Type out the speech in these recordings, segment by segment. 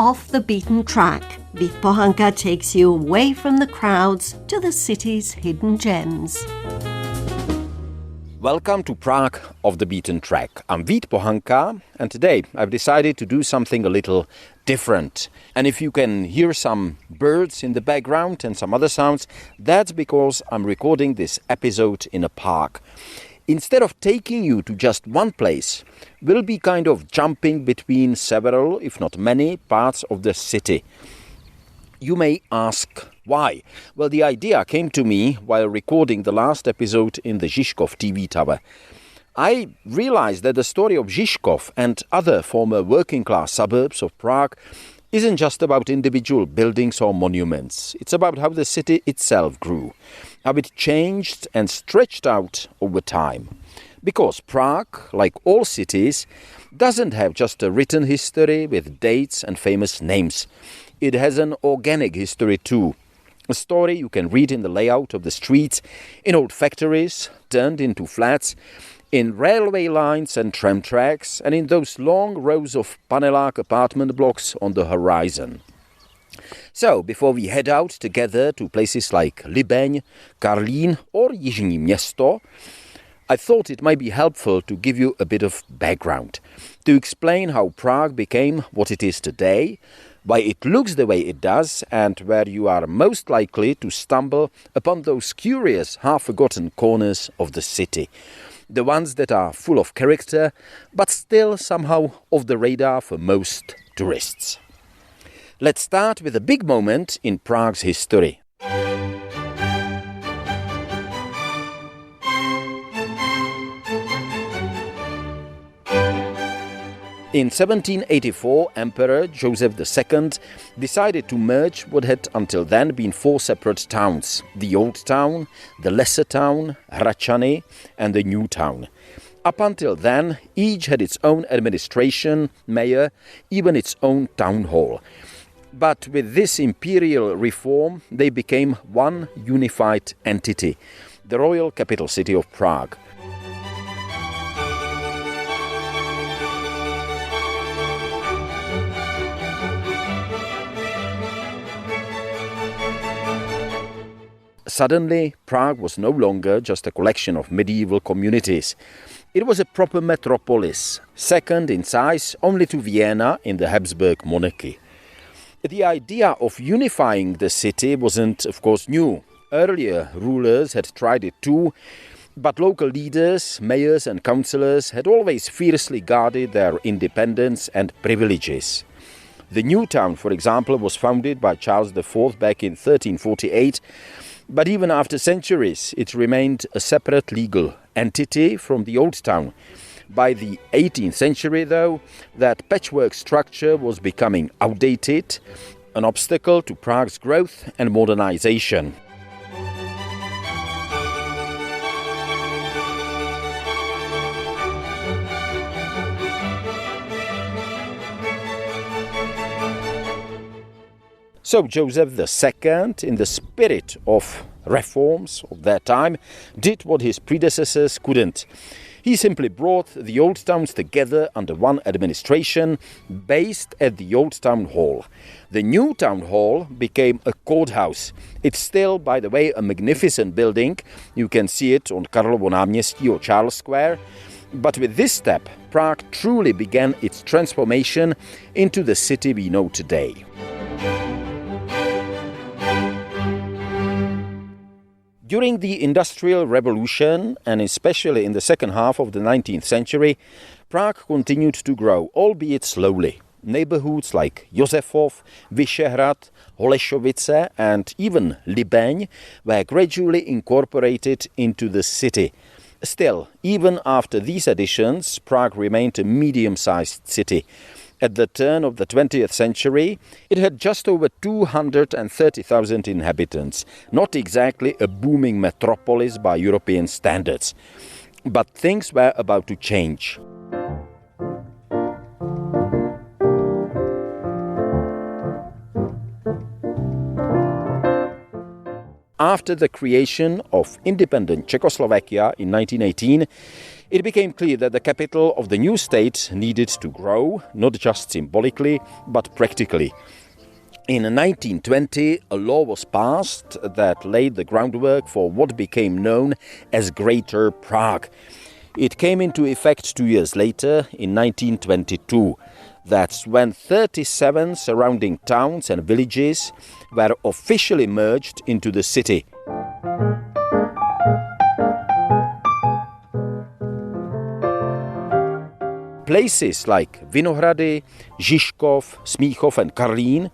Off the Beaten Track, Vít Pohanka takes you away from the crowds to the city's hidden gems. Welcome to Prague Off the Beaten Track. I'm Vít Pohanka, and today I've decided to do something a little different. And if you can hear some birds in the background and some other sounds, that's because I'm recording this episode in a park. Instead of taking you to just one place, we'll be kind of jumping between several, if not many, parts of the city. You may ask, why? Well, the idea came to me while recording the last episode in the Žižkov TV tower. I realized that the story of Žižkov and other former working-class suburbs of Prague isn't just about individual buildings or monuments. It's about how the city itself grew, how it changed and stretched out over time. Because Prague, like all cities, doesn't have just a written history with dates and famous names. It has an organic history too. A story you can read in the layout of the streets, in old factories turned into flats, in railway lines and tram tracks, and in those long rows of panelák apartment blocks on the horizon. So, before we head out together to places like Libeň, Karlín or Jižní Město, I thought it might be helpful to give you a bit of background, to explain how Prague became what it is today, why it looks the way it does, and where you are most likely to stumble upon those curious half-forgotten corners of the city. The ones that are full of character, but still somehow off the radar for most tourists. Let's start with a big moment in Prague's history. In 1784, Emperor Joseph II decided to merge what had until then been four separate towns: the Old Town, the Lesser Town, Hradčany, and the New Town. Up until then, each had its own administration, mayor, even its own town hall. But with this imperial reform, they became one unified entity, the royal capital city of Prague. Suddenly, Prague was no longer just a collection of medieval communities. It was a proper metropolis, second in size only to Vienna in the Habsburg monarchy. The idea of unifying the city wasn't, of course, new. Earlier rulers had tried it too, but local leaders, mayors and councillors had always fiercely guarded their independence and privileges. The new town, for example, was founded by Charles IV back in 1348, but even after centuries, it remained a separate legal entity from the Old Town. By the 18th century, though, that patchwork structure was becoming outdated, an obstacle to Prague's growth and modernization. So Joseph II, in the spirit of reforms of that time, did what his predecessors couldn't. He simply brought the old towns together under one administration, based at the Old Town Hall. The new town hall became a courthouse. It's still, by the way, a magnificent building. You can see it on Karlovo náměstí or Charles Square. But with this step, Prague truly began its transformation into the city we know today. During the Industrial Revolution, and especially in the second half of the 19th century, Prague continued to grow, albeit slowly. Neighborhoods like Josefov, Vyšehrad, Holešovice and even Libeň were gradually incorporated into the city. Still, even after these additions, Prague remained a medium-sized city. At the turn of the 20th century, it had just over 230,000 inhabitants, not exactly a booming metropolis by European standards. But things were about to change. after the creation of independent Czechoslovakia in 1918, it became clear that the capital of the new state needed to grow, not just symbolically, but practically. In 1920, a law was passed that laid the groundwork for what became known as Greater Prague. It came into effect 2 years later, in 1922. That's when 37 surrounding towns and villages were officially merged into the city. Places like Vinohrady, Žižkov, Smíchov and Karlín,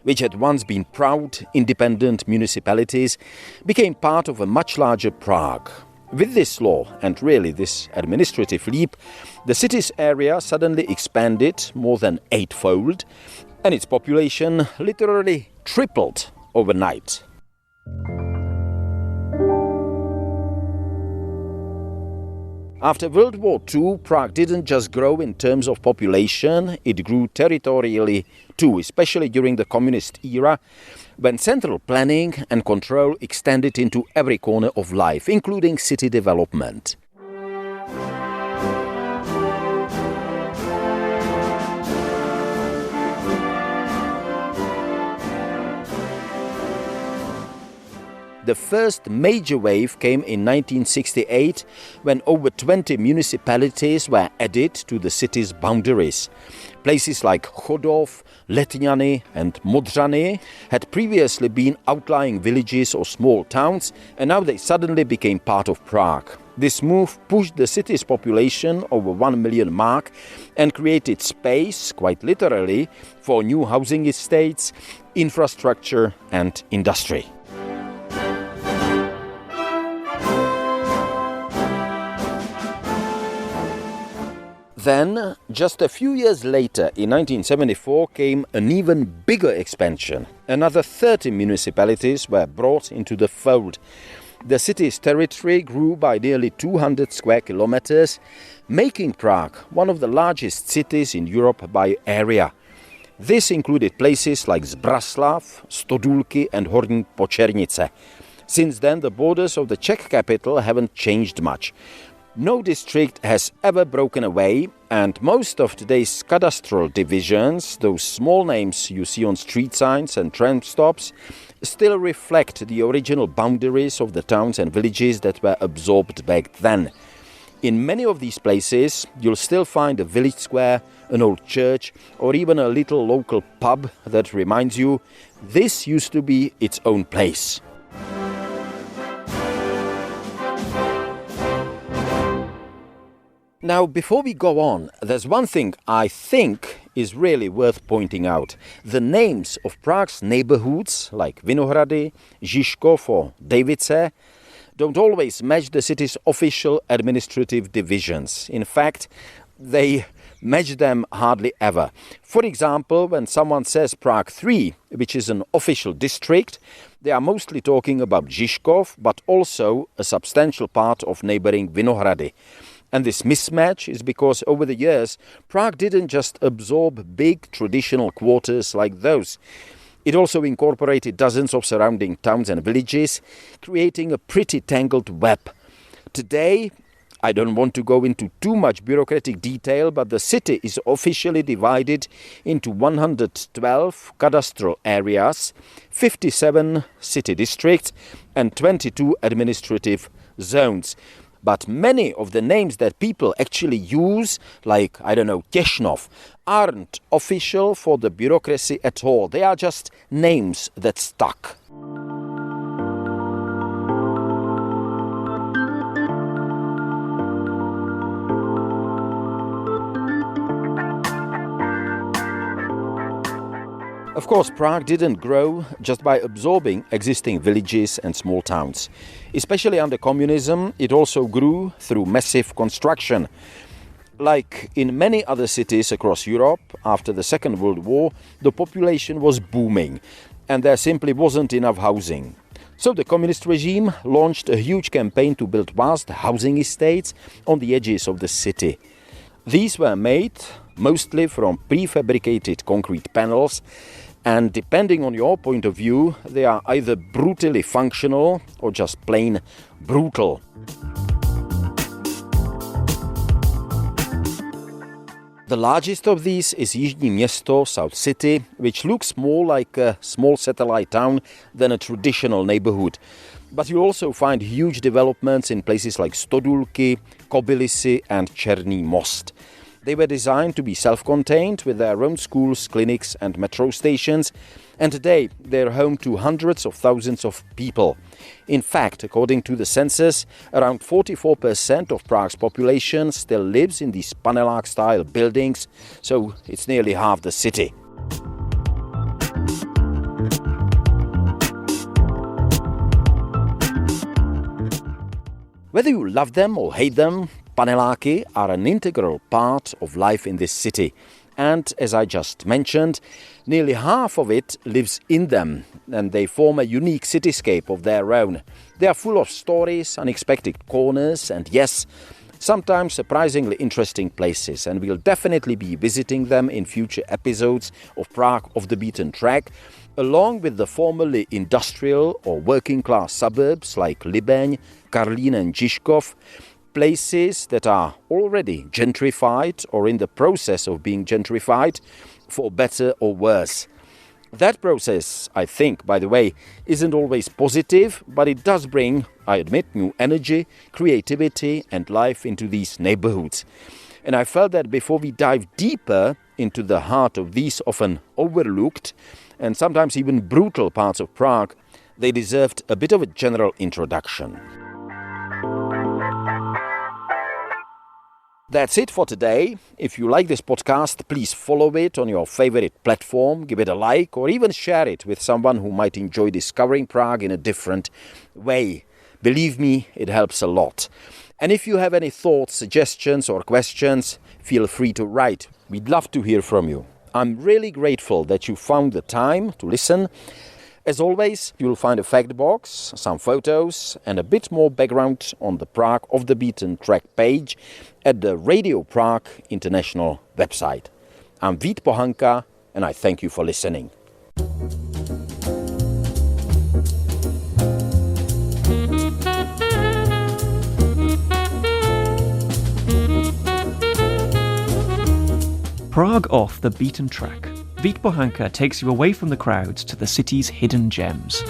which had once been proud independent municipalities, became part of a much larger Prague. With this law and really this administrative leap, the city's area suddenly expanded more than eightfold, and its population literally tripled overnight. After World War II, Prague didn't just grow in terms of population, it grew territorially too, especially during the communist era, when central planning and control extended into every corner of life, including city development. The first major wave came in 1968, when over 20 municipalities were added to the city's boundaries. Places like Chodov, Letňany and Modřany had previously been outlying villages or small towns, and now they suddenly became part of Prague. This move pushed the city's population over 1 million mark and created space, quite literally, for new housing estates, infrastructure and industry. Then, just a few years later, in 1974, came an even bigger expansion. Another 30 municipalities were brought into the fold. The city's territory grew by nearly 200 square kilometers, making Prague one of the largest cities in Europe by area. This included places like Zbraslav, Stodulky and Horní Počernice. Since then, the borders of the Czech capital haven't changed much. No district has ever broken away, and most of today's cadastral divisions, those small names you see on street signs and tram stops, still reflect the original boundaries of the towns and villages that were absorbed back then. In many of these places, you'll still find a village square, an old church, or even a little local pub that reminds you this used to be its own place. Now, before we go on, there's one thing I think is really worth pointing out. The names of Prague's neighborhoods, like Vinohrady, Žižkov or Davice, don't always match the city's official administrative divisions. In fact, they match them hardly ever. For example, when someone says Prague 3, which is an official district, they are mostly talking about Žižkov, but also a substantial part of neighboring Vinohrady. And this mismatch is because over the years, Prague didn't just absorb big traditional quarters like those. It also incorporated dozens of surrounding towns and villages, creating a pretty tangled web. Today, I don't want to go into too much bureaucratic detail, but the city is officially divided into 112 cadastral areas, 57 city districts, and 22 administrative zones. But many of the names that people actually use, like, Těšnov, aren't official for the bureaucracy at all. They are just names that stuck. Of course, Prague didn't grow just by absorbing existing villages and small towns. Especially under communism, it also grew through massive construction. Like in many other cities across Europe, after the Second World War, the population was booming, and there simply wasn't enough housing. So the communist regime launched a huge campaign to build vast housing estates on the edges of the city. These were made mostly from prefabricated concrete panels, And depending on your point of view, they are either brutally functional or just plain brutal. The largest of these is Jižní Město, South City, which looks more like a small satellite town than a traditional neighborhood. But you'll also find huge developments in places like Stodulky, Kobylisy and Černý Most. They were designed to be self-contained with their own schools, clinics and metro stations, and today they're home to hundreds of thousands of people. In fact, according to the census, around 44% of Prague's population still lives in these panelák-style buildings, so it's nearly half the city. Whether you love them or hate them, paneláky are an integral part of life in this city. And as I just mentioned, nearly half of it lives in them, and they form a unique cityscape of their own. They are full of stories, unexpected corners, and yes, sometimes surprisingly interesting places, and we'll definitely be visiting them in future episodes of Prague Off the Beaten Track, along with the formerly industrial or working-class suburbs like Libeň, Karlín and Žižkov, places that are already gentrified or in the process of being gentrified, for better or worse. That process, I think, by the way, isn't always positive, but it does bring, I admit, new energy, creativity and life into these neighborhoods. And I felt that before we dive deeper into the heart of these often overlooked and sometimes even brutal parts of Prague, they deserved a bit of a general introduction. That's it for today. If you like this podcast, please follow it on your favorite platform, give it a like, or even share it with someone who might enjoy discovering Prague in a different way. Believe me, it helps a lot. And if you have any thoughts, suggestions, or questions, feel free to write. We'd love to hear from you. I'm really grateful that you found the time to listen. As always, you'll find a fact box, some photos and a bit more background on the Prague Off the Beaten Track page at the Radio Prague International website. I'm Vít Pohanka and I thank you for listening. Prague Off the Beaten Track. Vít Pohanka takes you away from the crowds to the city's hidden gems.